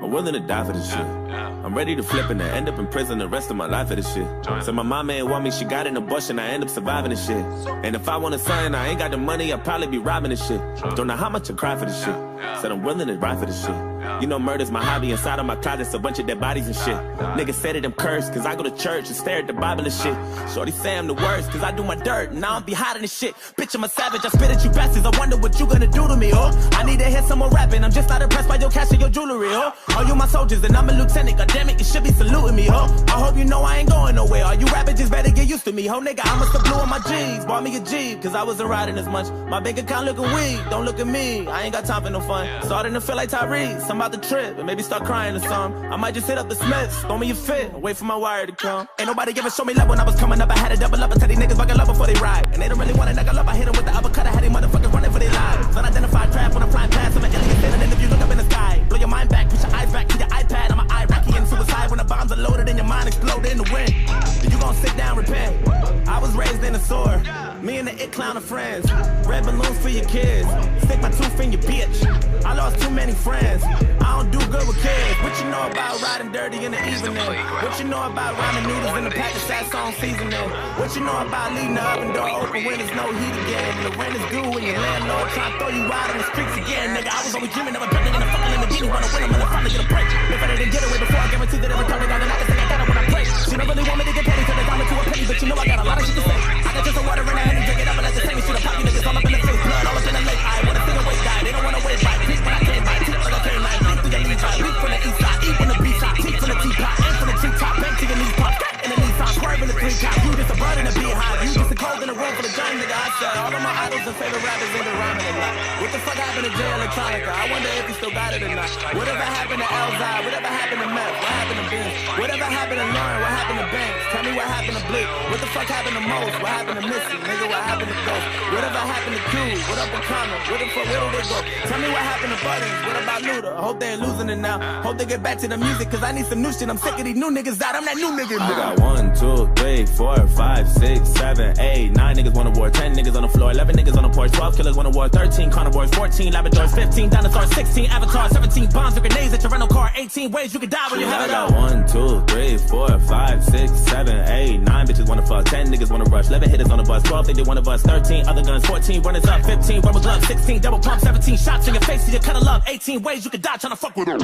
I'm willing to die for this shit. I'm ready to flip and then end up in prison the rest of my life for this shit. So my mama ain't want me, she got an abortion, I end up surviving this shit. And if I want a son, I ain't got the money, I'd probably be robbing this shit. Don't know how much I cry for this shit. Said I'm willing to ride for this shit. You know murder's my hobby, inside of my closet's a bunch of dead bodies and shit. Niggas say that I'm cursed, cause I go to church and stare at the Bible and shit. Shorty say I'm the worst, cause I do my dirt, and I don't be hiding this shit. Bitch, I'm a savage, I spit at you bastards, I wonder what you gonna do to me, oh. I need to hear some more rapping, I'm just not impressed by your cash and your jewelry, oh. All you my soldiers, and I'm a lieutenant, goddammit, you should be saluting me, oh. I hope you know I ain't going nowhere, all you rappers just better get used to me, ho. Nigga, I must have blew on my G's, bought me a Jeep, cause I wasn't riding as much. My bank account looking weak, don't look at me, I ain't got time for no fun. Starting to feel like Tyrese, I'm about to trip, and maybe start crying or something. I might just hit up the Smiths, throw me a fit, wait for my wire to come. Ain't nobody ever show me love when I was coming up, I had to double up and tell these niggas fucking love before they ride. And they don't really want a nigga love, I hit them with the uppercut, I had these motherfuckers running for their lives. Unidentified trap when I'm flying past, I'm an alien standing in if you look up in the sky. Blow your mind back, put your eyes back to your iPad, I'm an Iraqi in suicide when the bombs are loaded and your mind explode in the wind. Then you gon' sit down, repent. I was raised in a sword, me and the it clown are friends. Red balloons for your kids, stick my tooth in your bitch. I lost too many friends, I don't do good with kids. What you know about riding dirty in the evening? What you know about ramen noodles in the pack of sass on seasoning? What you know about leaving the oven door open when there's no heat again? And the rent is due and your landlord trying to throw you out on the streets again. Nigga, I was always dreaming of a building in a fucking Lamborghini. Wanna win, I'm gonna finally get a break. If I didn't get away before, I guarantee that every time they got an I got it when I pray. She don't really want me to get petty, turn it down to a penny, but you know I got a lot of shit to say. I got just some water in a hand and drink it up and let the same shit pop you niggas all up in the face. Blood all up in the lake. I wanna see the way die. They don't wanna wait by. Teach when I came by. Teach like I came like. Leap through the lead side. Leap from the east side. Eat from the beach side. Teach from the teapot. Aim from the treetop. Bang to your knees pop. In the Nissan swerve in the 3 cop. You just a bird in a beehive. You just a cold in a room for the giant nigga. I said all of my idols and favorite rappers in the rhyming a lot. What the fuck happened to Jay Electronica? I wonder if he still got it or not. Whatever happened to Elzai? Whatever happened to Meth? What happened to Vince? Whatever happened to Lauren? What happened to Banks? Tell me what happened to Blake? What the fuck happened to Most? What happened to Missy? Nigga, what happened to Ghost? Whatever happened to Q? What up with Connor? Where the fuck, where did they go? Tell me what happened to Buttons? What about Luda? I hope they ain't losing it now. Hope they get back to the music, cause I need some new shit. I'm sick of these new niggas out. I'm that new nigga. I got 1, 2, 3, 4, 5, 6, 7, 8, 9 niggas wanna war, 10 niggas on the floor, 11 niggas on the porch, 12 killers wanna war, 13 carnivores, 14 Labradors, 15 dinosaurs, 16 avatars, 17 bombs and grenades at your rental car, 18 ways you can die when you have it all. I got 1, 2, 3, 4, 5, 6, 7, 8, 9 bitches wanna fuck, 10 niggas wanna rush, 11 hitters on the bus, 12 think they wanna bust, 13 other guns, 14 runners up, 15 rubber gloves, 16 double pump, 17 shots in your face to your cut of love, 18 ways you can die trying to fuck with her.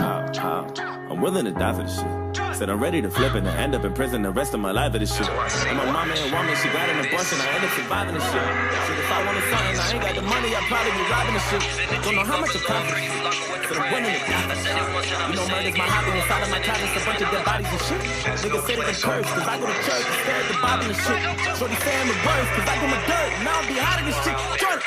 I'm willing to die for this shit. Said I'm ready to flip and end up in prison the rest of my life for this shit. And my mama ain't want me, she got an abortion, I end up surviving this shit. Shit, if I wanted something, I ain't got the money, I'd probably be robbing this shit. Don't know how much it costs. Said I'm winning it. You know murder's my hobby, inside of my closet's a bunch of dead bodies and shit. Niggas say they can curse, cause I go to church and stare at the Bible and shit. Shorty say I'm the worst, cause I do my dirt, and I don't be hiding this shit. Jordan,